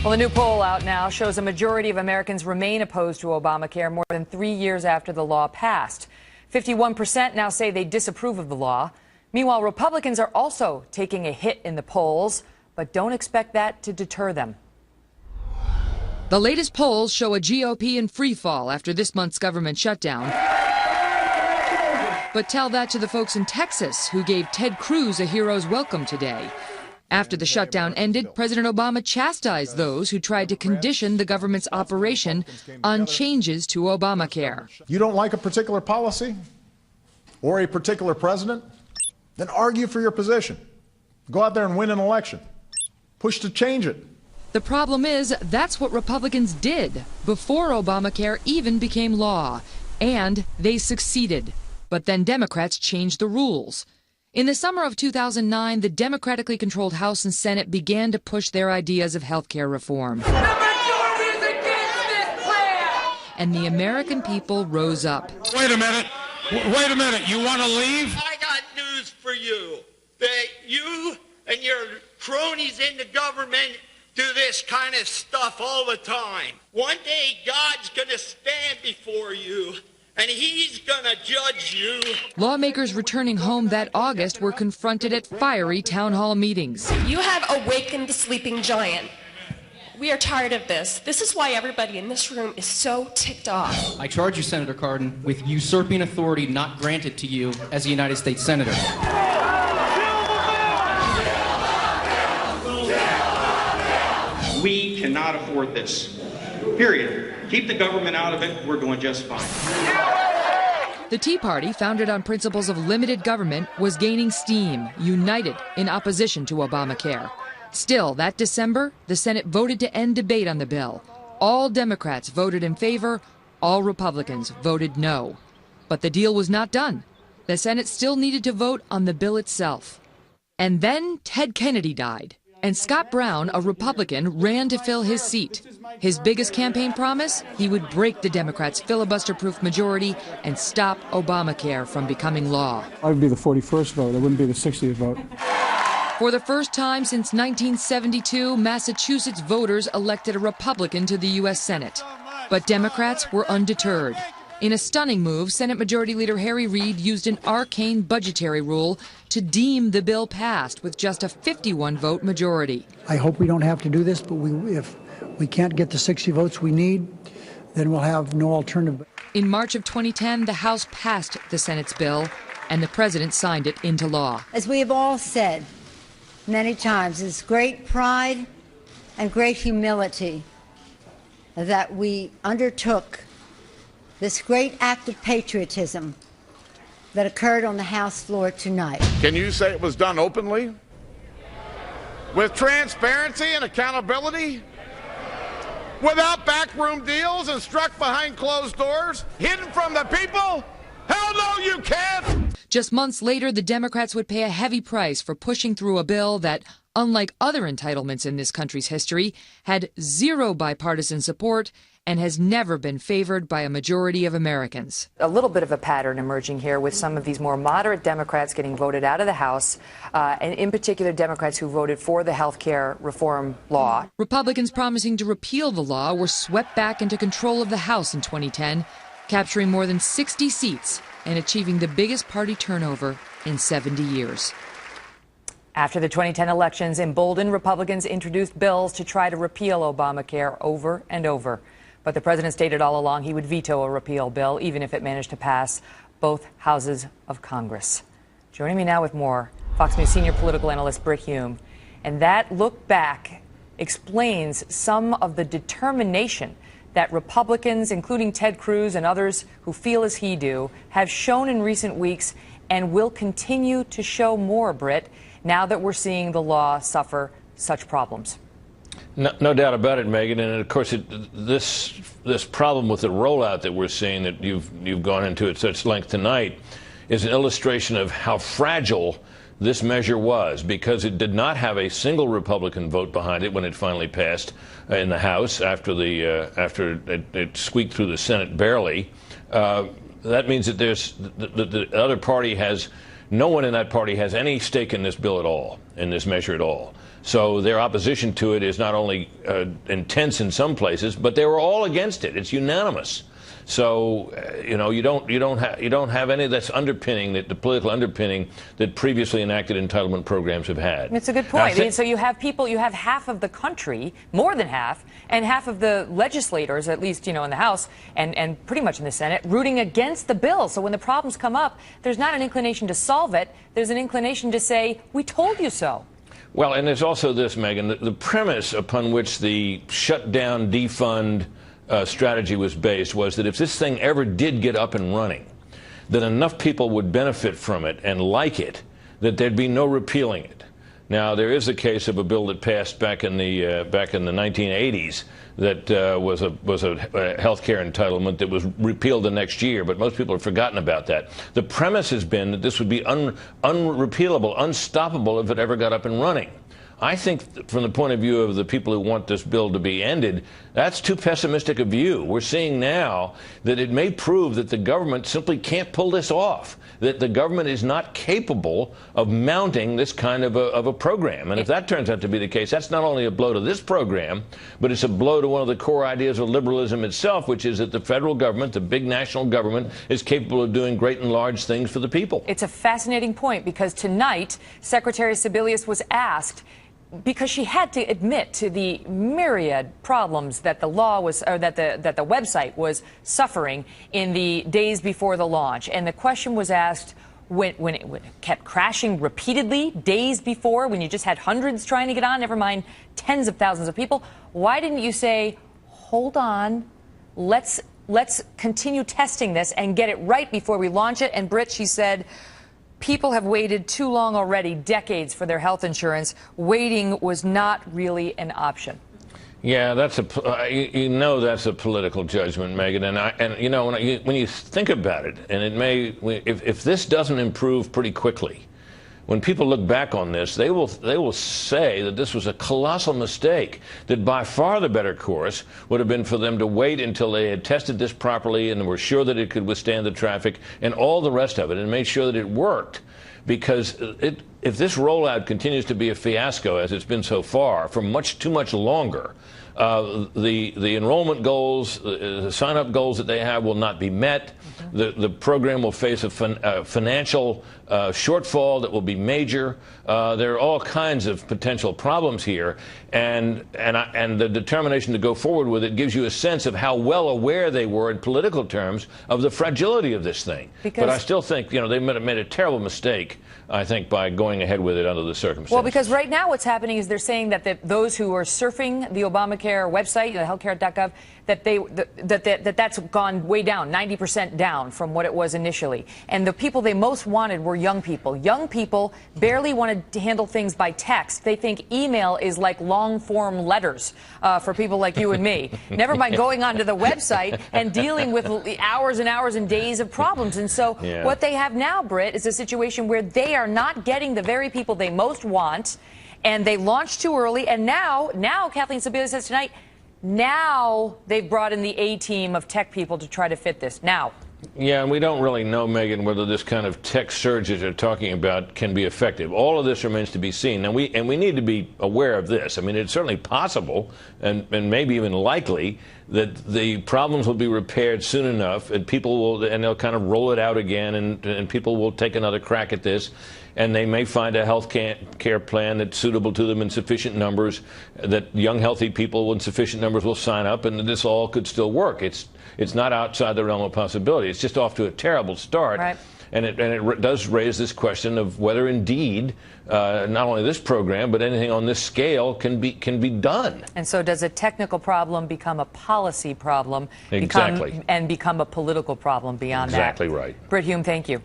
Well, the new poll out now shows a majority of Americans remain opposed to Obamacare more than 3 years after the law passed. 51% now say they disapprove of the law. Meanwhile, Republicans are also taking a hit in the polls, but don't expect that to deter them. The latest polls show a GOP in free fall after this month's government shutdown. But tell that to the folks in Texas who gave Ted Cruz a hero's welcome today. After the shutdown ended, President Obama chastised those who tried to condition the government's operation on changes to Obamacare. You don't like a particular policy or a particular president? Then argue for your position. Go out there and win an election. Push to change it. The problem is that's what Republicans did before Obamacare even became law, and they succeeded. But then Democrats changed the rules. In the summer of 2009, the Democratically controlled House and Senate began to push their ideas of health care reform. The majority is against this plan! And the American people rose up. Wait a minute. Wait a minute. You want to leave? I got news for you. That you and your cronies in the government do this kind of stuff all the time. One day, God's going to stand before you, and he's gonna judge you. Lawmakers returning home that August were confronted at fiery town hall meetings. You have awakened the sleeping giant. We are tired of this. This is why everybody in this room is so ticked off. I charge you, Senator Cardin, with usurping authority not granted to you as a United States Senator. We cannot afford this. Period. Keep the government out of it, we're doing just fine. The Tea Party, founded on principles of limited government, was gaining steam, united in opposition to Obamacare. Still, that December, the Senate voted to end debate on the bill. All Democrats voted in favor, all Republicans voted no. But the deal was not done. The Senate still needed to vote on the bill itself. And then Ted Kennedy died. And Scott Brown, a Republican, ran to fill his seat. His biggest campaign promise? He would break the Democrats' filibuster-proof majority and stop Obamacare from becoming law. I would be the 41st vote. I wouldn't be the 60th vote. For the first time since 1972, Massachusetts voters elected a Republican to the U.S. Senate. But Democrats were undeterred. In a stunning move, Senate Majority Leader Harry Reid used an arcane budgetary rule to deem the bill passed with just a 51-vote majority. I hope we don't have to do this, but if we can't get the 60 votes we need, then we'll have no alternative. In March of 2010, the House passed the Senate's bill, and the president signed it into law. As we have all said many times, it's great pride and great humility that we undertook this great act of patriotism that occurred on the House floor tonight. Can you say it was done openly? With transparency and accountability? Without backroom deals and struck behind closed doors? Hidden from the people? Hell no, you can't! Just months later, the Democrats would pay a heavy price for pushing through a bill that, unlike other entitlements in this country's history, had zero bipartisan support and has never been favored by a majority of Americans. A little bit of a pattern emerging here with some of these more moderate Democrats getting voted out of the House, and in particular Democrats who voted for the health care reform law. Republicans promising to repeal the law were swept back into control of the House in 2010, capturing more than 60 seats and achieving the biggest party turnover in 70 years. After the 2010 elections, emboldened Republicans introduced bills to try to repeal Obamacare over and over. But the president stated all along he would veto a repeal bill, even if it managed to pass both houses of Congress. Joining me now with more, Fox News senior political analyst Brit Hume. And that look back explains some of the determination that Republicans, including Ted Cruz and others who feel as he do, have shown in recent weeks and will continue to show more, Brit, now that we're seeing the law suffer such problems. No doubt about it, Megyn, and of course, this problem with the rollout that we're seeing that you've gone into at such length tonight is an illustration of how fragile this measure was, because it did not have a single Republican vote behind it when it finally passed in the House after it squeaked through the Senate barely. That means that the other party has no one in that party has any stake in this bill at all, in this measure at all. So their opposition to it is not only intense in some places, but they were all against it. It's unanimous. So you don't have any of that's underpinning the political underpinning that previously enacted entitlement programs have had. It's a good point. So you have half of the country, more than half, and half of the legislators, at least in the House and pretty much in the Senate, rooting against the bill. So when the problems come up, there's not an inclination to solve it. There's an inclination to say, "We told you so." Well, and there's also this, Megyn, the premise upon which the shutdown, defund strategy was based was that if this thing ever did get up and running, that enough people would benefit from it and like it, that there'd be no repealing it. Now, there is a case of a bill that passed back in the 1980s that was a health care entitlement that was repealed the next year, but most people have forgotten about that. The premise has been that this would be unrepealable, unstoppable if it ever got up and running. I think from the point of view of the people who want this bill to be ended, that's too pessimistic a view. We're seeing now that it may prove that the government simply can't pull this off, that the government is not capable of mounting this kind of a program. And if that turns out to be the case, that's not only a blow to this program, but it's a blow to one of the core ideas of liberalism itself, which is that the federal government, the big national government, is capable of doing great and large things for the people. It's a fascinating point, because tonight, Secretary Sebelius was asked, because she had to admit to the myriad problems that the law was, or that the website was suffering in the days before the launch. And the question was asked, when it kept crashing repeatedly days before, when you just had hundreds trying to get on, never mind tens of thousands of people, why didn't you say, hold on, let's continue testing this and get it right before we launch it? And Brit, she said, people have waited too long already, decades, for their health insurance. Waiting was not really an option. Yeah, that's that's a political judgment, Megyn. And when you think about it, and it may, if this doesn't improve pretty quickly, when people look back on this, they will say that this was a colossal mistake, that by far the better course would have been for them to wait until they had tested this properly and were sure that it could withstand the traffic and all the rest of it, and made sure that it worked. Because if this rollout continues to be a fiasco, as it's been so far, for too much longer, the enrollment goals, the sign-up goals that they have will not be met. The program will face a financial shortfall that will be major. There are all kinds of potential problems here, and the determination to go forward with it gives you a sense of how well aware they were in political terms of the fragility of this thing. But I still think they made a terrible mistake, I think, by going ahead with it under the circumstances. Well, because right now what's happening is they're saying that those who are surfing the Obamacare website, healthcare.gov, that's gone way down, 90% down from what it was initially. And the people they most wanted were young people. Young people barely wanted to handle things by text. They think email is like long-form letters for people like you and me. Never mind going onto the website and dealing with hours and hours and days of problems. And so what they have now, Brit, is a situation where they are not getting the very people they most want, and they launched too early. And now Kathleen Sebelius says tonight, now they've brought in the A-team of tech people to try to fit this. Now. Yeah, and we don't really know, Megyn, whether this kind of tech surge that they're talking about can be effective. All of this remains to be seen. And we need to be aware of this. I mean, it's certainly possible and maybe even likely that the problems will be repaired soon enough, and they'll kind of roll it out again, and people will take another crack at this. And they may find a health care plan that's suitable to them in sufficient numbers, that young, healthy people in sufficient numbers will sign up, and this all could still work. It's not outside the realm of possibility. It's just off to a terrible start. Right. And it does raise this question of whether indeed not only this program, but anything on this scale can be done. And so does a technical problem become a policy problem? Exactly. Become a political problem beyond that? Exactly right. Brit Hume, thank you.